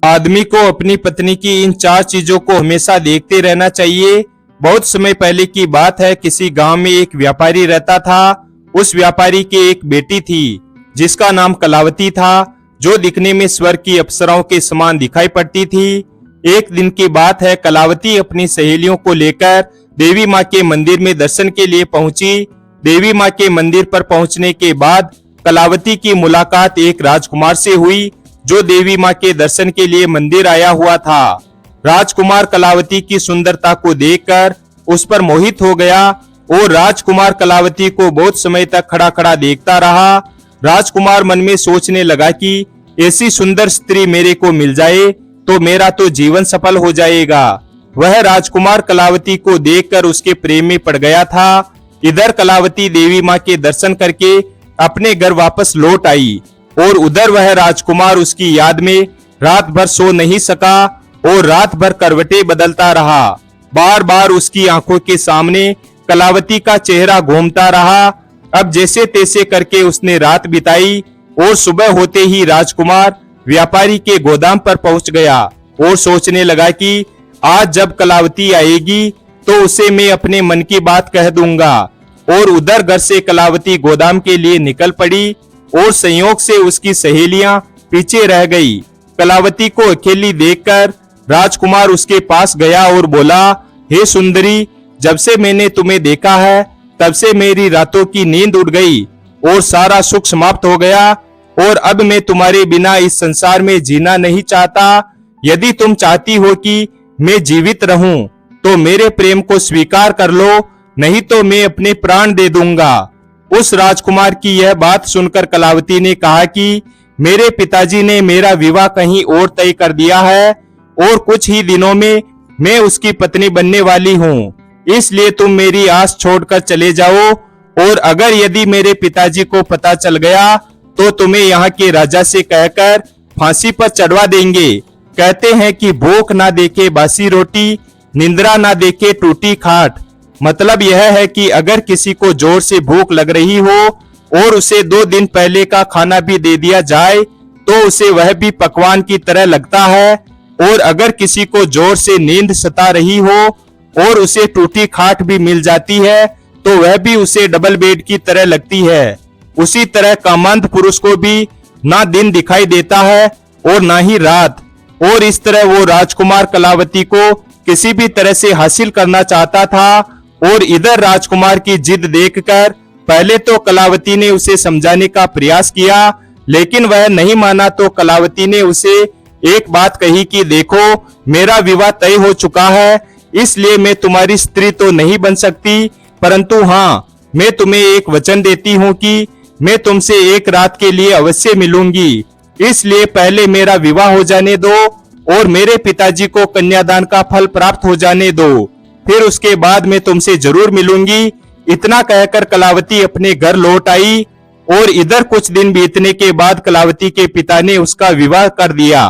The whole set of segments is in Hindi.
आदमी को अपनी पत्नी की इन 4 चीजों को हमेशा देखते रहना चाहिए। बहुत समय पहले की बात है, किसी गांव में एक व्यापारी रहता था। उस व्यापारी की एक बेटी थी जिसका नाम कलावती था, जो दिखने में स्वर्ग की अप्सराओं के समान दिखाई पड़ती थी। एक दिन की बात है, कलावती अपनी सहेलियों को लेकर देवी माँ के मंदिर में दर्शन के लिए पहुंची। देवी माँ के मंदिर पर पहुंचने के बाद कलावती की मुलाकात एक राजकुमार से हुई, जो देवी माँ के दर्शन के लिए मंदिर आया हुआ था। राजकुमार कलावती की सुंदरता को देखकर उस पर मोहित हो गया और राजकुमार कलावती को बहुत समय तक खड़ा खड़ा देखता रहा। राजकुमार मन में सोचने लगा कि ऐसी सुंदर स्त्री मेरे को मिल जाए तो मेरा तो जीवन सफल हो जाएगा। वह राजकुमार कलावती को देखकर उसके प्रेम में पड़ गया था। इधर कलावती देवी माँ के दर्शन करके अपने घर वापस लौट आई और उधर वह राजकुमार उसकी याद में रात भर सो नहीं सका और रात भर करवटें बदलता रहा। बार बार उसकी आंखों के सामने कलावती का चेहरा घूमता रहा। अब जैसे तैसे करके उसने रात बिताई और सुबह होते ही राजकुमार व्यापारी के गोदाम पर पहुंच गया और सोचने लगा कि आज जब कलावती आएगी तो उसे मैं अपने मन की बात कह दूंगा। और उधर घर से कलावती गोदाम के लिए निकल पड़ी और संयोग से उसकी सहेलियां पीछे रह गई। कलावती को अकेली देखकर राजकुमार उसके पास गया और बोला, हे सुंदरी, जब से मैंने तुम्हें देखा है तब से मेरी रातों की नींद उड़ गई और सारा सुख समाप्त हो गया और अब मैं तुम्हारे बिना इस संसार में जीना नहीं चाहता। यदि तुम चाहती हो कि मैं जीवित रहूं तो मेरे प्रेम को स्वीकार कर लो, नहीं तो मैं अपने प्राण दे दूंगा। उस राजकुमार की यह बात सुनकर कलावती ने कहा कि मेरे पिताजी ने मेरा विवाह कहीं और तय कर दिया है और कुछ ही दिनों में मैं उसकी पत्नी बनने वाली हूँ, इसलिए तुम मेरी आस छोड़कर चले जाओ और अगर यदि मेरे पिताजी को पता चल गया तो तुम्हें यहाँ के राजा से कहकर फांसी पर चढ़वा देंगे। कहते हैं कि भूख ना देखे बासी रोटी, निंद्रा ना देखे टूटी खाट। मतलब यह है कि अगर किसी को जोर से भूख लग रही हो और उसे 2 दिन पहले का खाना भी दे दिया जाए तो उसे वह भी पकवान की तरह लगता है, और अगर किसी को जोर से नींद सता रही हो और उसे टूटी खाट भी मिल जाती है तो वह भी उसे डबल बेड की तरह लगती है। उसी तरह कामांध पुरुष को भी ना दिन दिखाई देता है और ना ही रात। और इस तरह वो राजकुमार कलावती को किसी भी तरह से हासिल करना चाहता था। और इधर राजकुमार की जिद देखकर पहले तो कलावती ने उसे समझाने का प्रयास किया, लेकिन वह नहीं माना तो कलावती ने उसे एक बात कही कि देखो, मेरा विवाह तय हो चुका है, इसलिए मैं तुम्हारी स्त्री तो नहीं बन सकती, परंतु हाँ, मैं तुम्हें एक वचन देती हूँ कि मैं तुमसे एक रात के लिए अवश्य मिलूंगी। इसलिए पहले मेरा विवाह हो जाने दो और मेरे पिताजी को कन्यादान का फल प्राप्त हो जाने दो, फिर उसके बाद मैं तुमसे जरूर मिलूंगी। इतना कहकर कलावती अपने घर लौट आई और इधर कुछ दिन बीतने के बाद कलावती के पिता ने उसका विवाह कर दिया।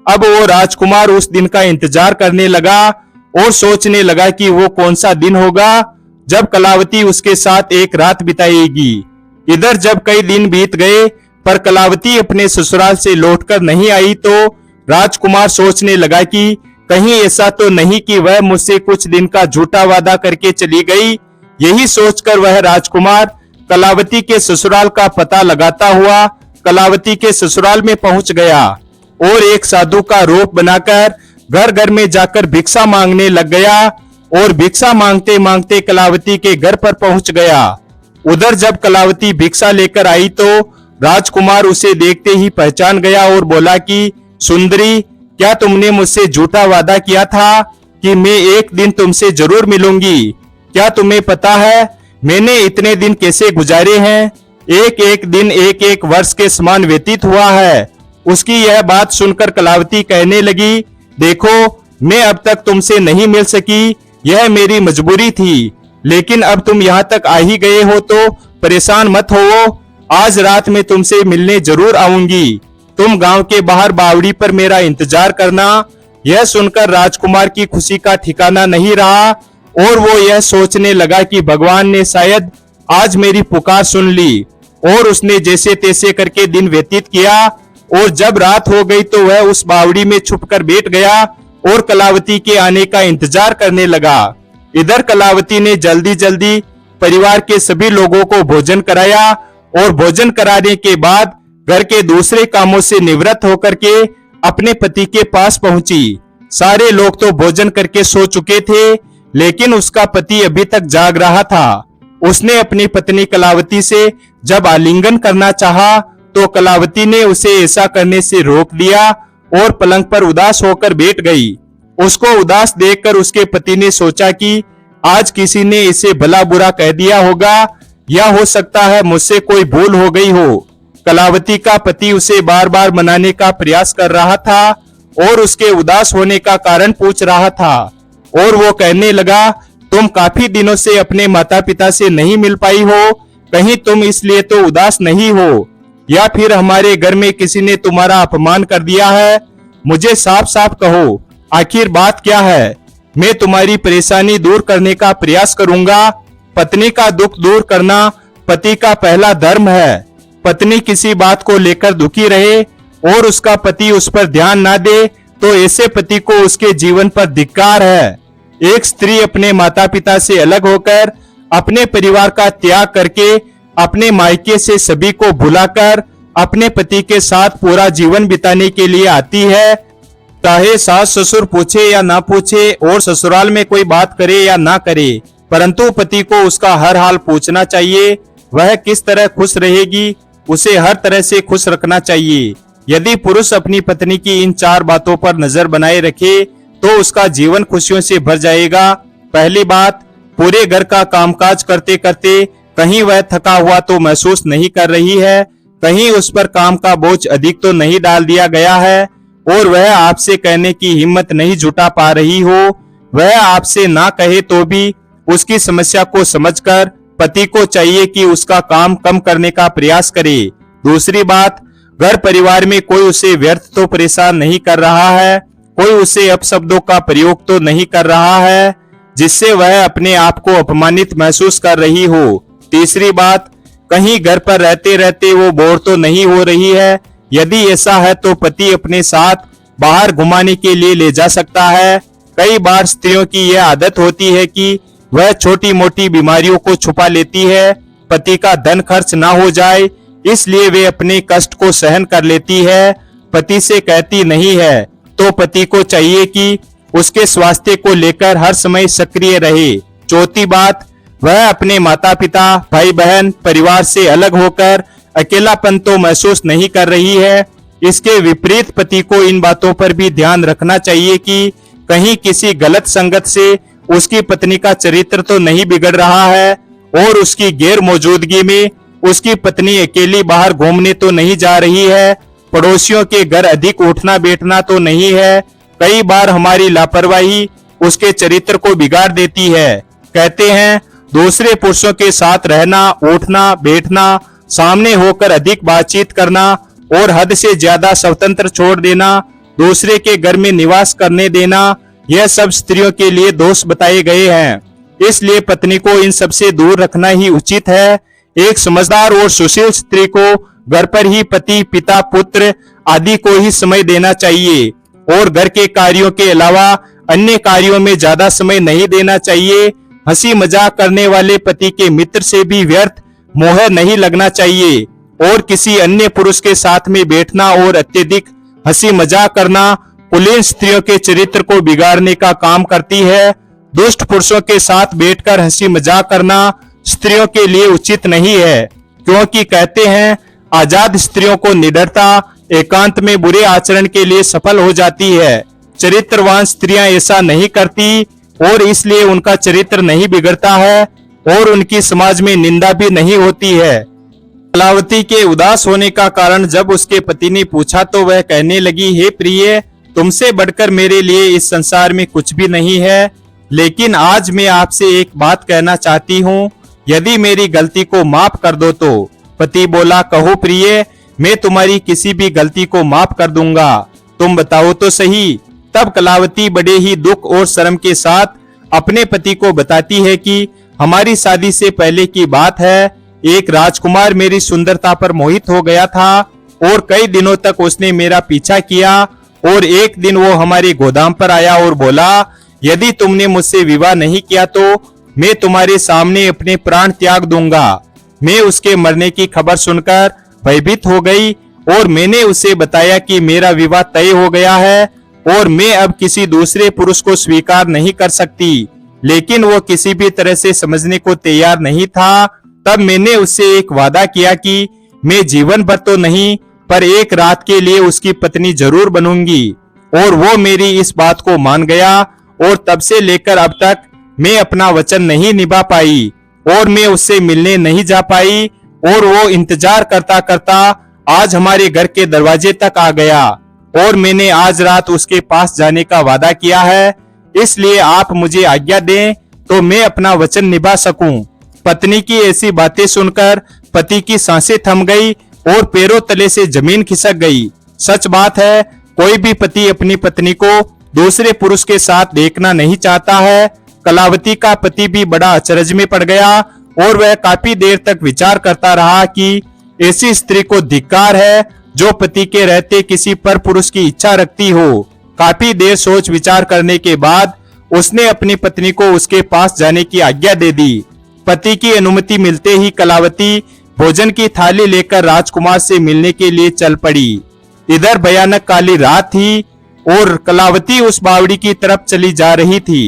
अब वो राजकुमार उस दिन का इंतजार करने लगा और सोचने लगा कि वो कौन सा दिन होगा जब कलावती उसके साथ एक रात बिताएगी। इधर जब कई दिन बीत गए पर कलावती अपने ससुराल से लौटकर नहीं आई तो राजकुमार सोचने लगा कि कहीं ऐसा तो नहीं कि वह मुझसे कुछ दिन का झूठा वादा करके चली गई। यही सोचकर वह राजकुमार कलावती के ससुराल का पता लगाता हुआ कलावती के ससुराल में पहुंच गया और एक साधु का रूप बनाकर घर घर में जाकर भिक्षा मांगने लग गया और भिक्षा मांगते मांगते कलावती के घर पर पहुंच गया। उधर जब कलावती भिक्षा लेकर आई तो राजकुमार उसे देखते ही पहचान गया और बोला कि सुंदरी, क्या तुमने मुझसे झूठा वादा किया था कि मैं एक दिन तुमसे जरूर मिलूंगी? क्या तुम्हें पता है मैंने इतने दिन कैसे गुजारे हैं? एक एक दिन एक एक वर्ष के समान व्यतीत हुआ है। उसकी यह बात सुनकर कलावती कहने लगी, देखो, मैं अब तक तुमसे नहीं मिल सकी, यह मेरी मजबूरी थी, लेकिन अब तुम यहाँ तक आ ही गए हो तो परेशान मत हो। आज रात में तुमसे मिलने जरूर आऊंगी। तुम गांव के बाहर बावड़ी पर मेरा इंतजार करना। यह सुनकर राजकुमार की खुशी का ठिकाना नहीं रहा और वो यह सोचने लगा कि भगवान ने शायद आज मेरी पुकार सुन ली। और उसने जैसे तैसे करके दिन व्यतीत किया और जब रात हो गई तो वह उस बावड़ी में छुपकर बैठ गया और कलावती के आने का इंतजार करने लगा। इधर कलावती ने जल्दी जल्दी परिवार के सभी लोगों को भोजन कराया और भोजन कराने के बाद घर के दूसरे कामों से निवृत्त होकर के अपने पति के पास पहुंची। सारे लोग तो भोजन करके सो चुके थे, लेकिन उसका पति अभी तक जाग रहा था। उसने अपनी पत्नी कलावती से जब आलिंगन करना चाहा तो कलावती ने उसे ऐसा करने से रोक दिया और पलंग पर उदास होकर बैठ गई। उसको उदास देखकर उसके पति ने सोचा कि आज किसी ने इसे भला बुरा कह दिया होगा या हो सकता है मुझसे कोई भूल हो गई हो। कलावती का पति उसे बार बार मनाने का प्रयास कर रहा था और उसके उदास होने का कारण पूछ रहा था और वो कहने लगा, तुम काफी दिनों से अपने माता पिता से नहीं मिल पाई हो, कहीं तुम इसलिए तो उदास नहीं हो या फिर हमारे घर में किसी ने तुम्हारा अपमान कर दिया है। मुझे साफ साफ कहो, आखिर बात क्या है? मैं तुम्हारी परेशानी दूर करने का प्रयास करूंगा। पत्नी का दुख दूर करना पति का पहला धर्म है। पत्नी किसी बात को लेकर दुखी रहे और उसका पति उस पर ध्यान ना दे तो ऐसे पति को उसके जीवन पर धिक्कार है। एक स्त्री अपने माता पिता से अलग होकर अपने परिवार का त्याग करके अपने मायके से सभी को भुलाकर अपने पति के साथ पूरा जीवन बिताने के लिए आती है। चाहे सास ससुर पूछे या ना पूछे और ससुराल में कोई बात करे या ना करे, परंतु पति को उसका हर हाल पूछना चाहिए। वह किस तरह खुश रहेगी उसे हर तरह से खुश रखना चाहिए। यदि पुरुष अपनी पत्नी की इन 4 बातों पर नजर बनाए रखे तो उसका जीवन खुशियों से भर जाएगा। पहली बात, पूरे घर का कामकाज करते करते कहीं वह थका हुआ तो महसूस नहीं कर रही है, कहीं उस पर काम का बोझ अधिक तो नहीं डाल दिया गया है और वह आपसे कहने की हिम्मत नहीं जुटा पा रही हो। वह आपसे ना कहे तो भी उसकी समस्या को समझकर पति को चाहिए कि उसका काम कम करने का प्रयास करे। दूसरी बात, घर परिवार में कोई उसे व्यर्थ तो परेशान नहीं कर रहा है, कोई उसे अपशब्दों का प्रयोग तो नहीं कर रहा है जिससे वह अपने आप को अपमानित महसूस कर रही हो। तीसरी बात, कहीं घर पर रहते रहते वो बोर तो नहीं हो रही है। यदि ऐसा है तो पति अपने साथ बाहर घुमाने के लिए ले जा सकता है। कई बार स्त्रियों की यह आदत होती है कि वह छोटी मोटी बीमारियों को छुपा लेती है, पति का धन खर्च ना हो जाए इसलिए वे अपने कष्ट को सहन कर लेती है, पति से कहती नहीं है। तो पति को चाहिए कि उसके स्वास्थ्य को लेकर हर समय सक्रिय रहे। चौथी बात, वह अपने माता पिता, भाई बहन, परिवार से अलग होकर अकेलापन तो महसूस नहीं कर रही है। इसके विपरीत पति को इन बातों पर भी ध्यान रखना चाहिए कि कहीं किसी गलत संगत से उसकी पत्नी का चरित्र तो नहीं बिगड़ रहा है और उसकी गैर मौजूदगी में उसकी पत्नी अकेली बाहर घूमने तो नहीं जा रही है, पड़ोसियों के घर अधिक उठना बैठना तो नहीं है। कई बार हमारी लापरवाही उसके चरित्र को बिगाड़ देती है। कहते हैं, दूसरे पुरुषों के साथ रहना, उठना बैठना, सामने होकर अधिक बातचीत करना और हद से ज्यादा स्वतंत्र छोड़ देना, दूसरे के घर में निवास करने देना, यह सब स्त्रियों के लिए दोष बताए गए हैं। इसलिए पत्नी को इन सब से दूर रखना ही उचित है। एक समझदार और सुशील स्त्री को घर पर ही पति, पिता, पुत्र आदि को ही समय देना चाहिए और घर के कार्यों के अलावा अन्य कार्यों में ज्यादा समय नहीं देना चाहिए। हंसी मजाक करने वाले पति के मित्र से भी व्यर्थ मोह नहीं लगना चाहिए और किसी अन्य पुरुष के साथ में बैठना और अत्यधिक हंसी मजाक करना कुलीन स्त्रियों के चरित्र को बिगाड़ने का काम करती है। दुष्ट पुरुषों के साथ बैठकर हंसी मजाक करना स्त्रियों के लिए उचित नहीं है, क्योंकि कहते हैं, आजाद स्त्रियों को निडरता एकांत में बुरे आचरण के लिए सफल हो जाती है। चरित्रवान स्त्रियां ऐसा नहीं करती और इसलिए उनका चरित्र नहीं बिगड़ता है और उनकी समाज में निंदा भी नहीं होती है। कलावती के उदास होने का कारण जब उसके पति ने पूछा तो वह कहने लगी, हे प्रिय, तुमसे बढ़कर मेरे लिए इस संसार में कुछ भी नहीं है, लेकिन आज मैं आपसे एक बात कहना चाहती हूँ, यदि मेरी गलती को माफ कर दो तो। पति बोला, कहो प्रिय, मैं तुम्हारी किसी भी गलती को माफ कर दूंगा, तुम बताओ तो सही। तब कलावती बड़े ही दुख और शर्म के साथ अपने पति को बताती है कि हमारी शादी से पहले की बात है, एक राजकुमार मेरी सुंदरता पर मोहित हो गया था और कई दिनों तक उसने मेरा पीछा किया। और एक दिन वो हमारे गोदाम पर आया और बोला, यदि तुमने मुझसे विवाह नहीं किया तो मैं तुम्हारे सामने अपने प्राण त्याग दूंगा। मैं उसके मरने की खबर सुनकर भयभीत हो गई और मैंने उसे बताया कि मेरा विवाह तय हो गया है और मैं अब किसी दूसरे पुरुष को स्वीकार नहीं कर सकती। लेकिन वो किसी भी तरह से समझने को तैयार नहीं था। तब मैंने उससे एक वादा किया कि मैं जीवन भर तो नहीं पर एक रात के लिए उसकी पत्नी जरूर बनूंगी। और वो मेरी इस बात को मान गया और तब से लेकर अब तक मैं अपना वचन नहीं निभा पाई और मैं उससे मिलने नहीं जा पाई। और वो इंतजार करता करता आज हमारे घर के दरवाजे तक आ गया और मैंने आज रात उसके पास जाने का वादा किया है। इसलिए आप मुझे आज्ञा दें तो मैं अपना वचन निभा सकूं। पत्नी की ऐसी बातें सुनकर पति की सांसें थम गई और पैरों तले से जमीन खिसक गई। सच बात है, कोई भी पति अपनी पत्नी को दूसरे पुरुष के साथ देखना नहीं चाहता है। कलावती का पति भी बड़ा अचरज में पड़ गया और वह काफी देर तक विचार करता रहा कि ऐसी स्त्री को धिक्कार है जो पति के रहते किसी पर पुरुष की इच्छा रखती हो। काफी देर सोच विचार करने के बाद उसने अपनी पत्नी को उसके पास जाने की आज्ञा दे दी। पति की अनुमति मिलते ही कलावती भोजन की थाली लेकर राजकुमार से मिलने के लिए चल पड़ी। इधर भयानक काली रात थी और कलावती उस बावड़ी की तरफ चली जा रही थी।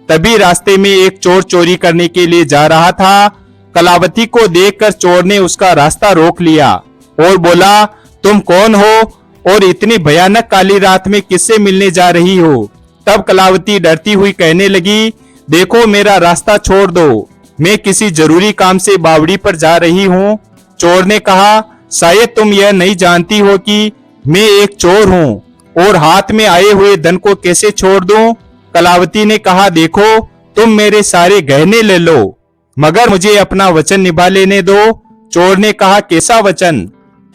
तभी रास्ते में एक चोर चोरी करने के लिए जा रहा था। कलावती को देखकर चोर ने उसका रास्ता रोक लिया और बोला, तुम कौन हो और इतनी भयानक काली रात में किससे मिलने जा रही हो? तब कलावती डरती हुई कहने लगी, देखो मेरा रास्ता छोड़ दो, मैं किसी जरूरी काम से बावड़ी पर जा रही हूँ। चोर ने कहा, शायद तुम यह नहीं जानती हो कि मैं एक चोर हूँ और हाथ में आए हुए धन को कैसे छोड़ दूं? कलावती ने कहा, देखो तुम मेरे सारे गहने ले लो मगर मुझे अपना वचन निभा लेने दो। चोर ने कहा, कैसा वचन?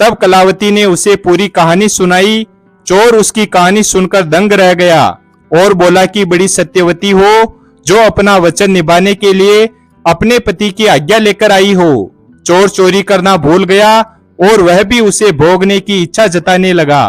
तब कलावती ने उसे पूरी कहानी सुनाई। चोर उसकी कहानी सुनकर दंग रह गया और बोला कि बड़ी सत्यवती हो जो अपना वचन निभाने के लिए अपने पति की आज्ञा लेकर आई हो। चोर चोरी करना भूल गया और वह भी उसे भोगने की इच्छा जताने लगा।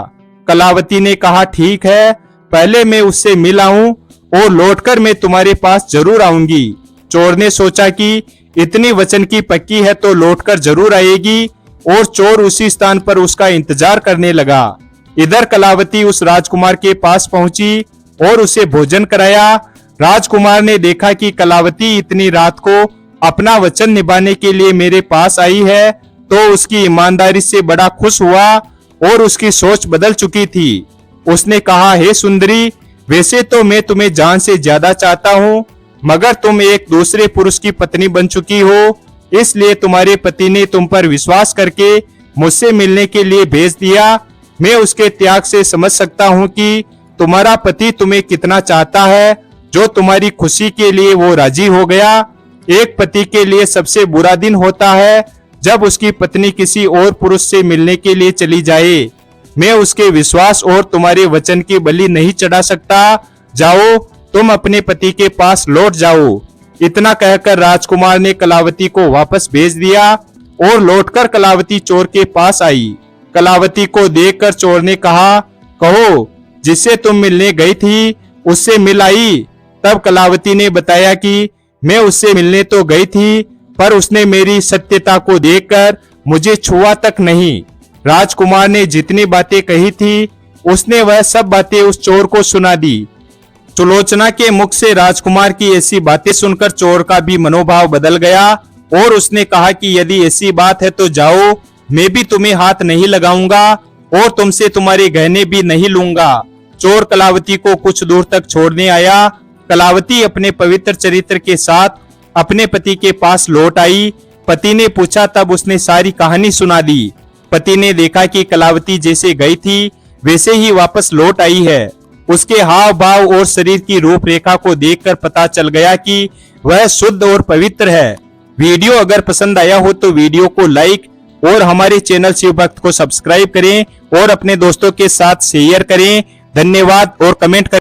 कलावती ने कहा, ठीक है, पहले मैं उससे मिल आऊं और लौटकर मैं तुम्हारे पास जरूर आऊंगी। चोर ने सोचा कि इतनी वचन की पक्की है तो लौटकर जरूर आएगी और चोर उसी स्थान पर उसका इंतजार करने लगा। इधर कलावती उस राजकुमार के पास पहुंची और उसे भोजन कराया। राजकुमार ने देखा कि कलावती इतनी रात को अपना वचन निभाने के लिए मेरे पास आई है तो उसकी ईमानदारी से बड़ा खुश हुआ और उसकी सोच बदल चुकी थी। उसने कहा, हे सुंदरी, वैसे तो मैं तुम्हें जान से ज्यादा चाहता हूँ मगर तुम एक दूसरे पुरुष की पत्नी बन चुकी हो, इसलिए तुम्हारे पति ने तुम पर विश्वास करके मुझसे मिलने के लिए भेज दिया। मैं उसके त्याग से समझ सकता हूँ कि तुम्हारा पति तुम्हें कितना चाहता है, जो तुम्हारी खुशी के लिए वो राजी हो गया। एक पति के लिए सबसे बुरा दिन होता है जब उसकी पत्नी किसी और पुरुष से मिलने के लिए चली जाए। मैं उसके विश्वास और तुम्हारे वचन की बलि नहीं चढ़ा सकता। जाओ, तुम अपने पति के पास लौट जाओ। इतना कहकर राजकुमार ने कलावती को वापस भेज दिया और लौटकर कलावती चोर के पास आई। कलावती को देखकर चोर ने कहा, कहो, जिससे तुम मिलने गई थी उससे मिल आई? तब कलावती ने बताया कि मैं उससे मिलने तो गई थी पर उसने मेरी सत्यता को देखकर मुझे छुआ तक नहीं। राजकुमार ने जितनी बातें कही थी उसने वह सब बातें उस चोर को सुना दी। सुलोचना के मुख से राजकुमार की ऐसी बातें सुनकर चोर का भी मनोभाव बदल गया और उसने कहा कि यदि ऐसी बात है तो जाओ, मैं भी तुम्हें हाथ नहीं लगाऊंगा और तुमसे तुम्हारे गहने भी नहीं लूंगा। चोर कलावती को कुछ दूर तक छोड़ने आया। कलावती अपने पवित्र चरित्र के साथ अपने पति के पास लौट आई। पति ने पूछा तब उसने सारी कहानी सुना दी। पति ने देखा कि कलावती जैसे गई थी वैसे ही वापस लौट आई है। उसके हाव भाव और शरीर की रूपरेखा को देखकर पता चल गया कि वह शुद्ध और पवित्र है। वीडियो अगर पसंद आया हो तो वीडियो को लाइक और हमारे चैनल शिव भक्त को सब्सक्राइब करें और अपने दोस्तों के साथ शेयर करें। धन्यवाद और कमेंट करें।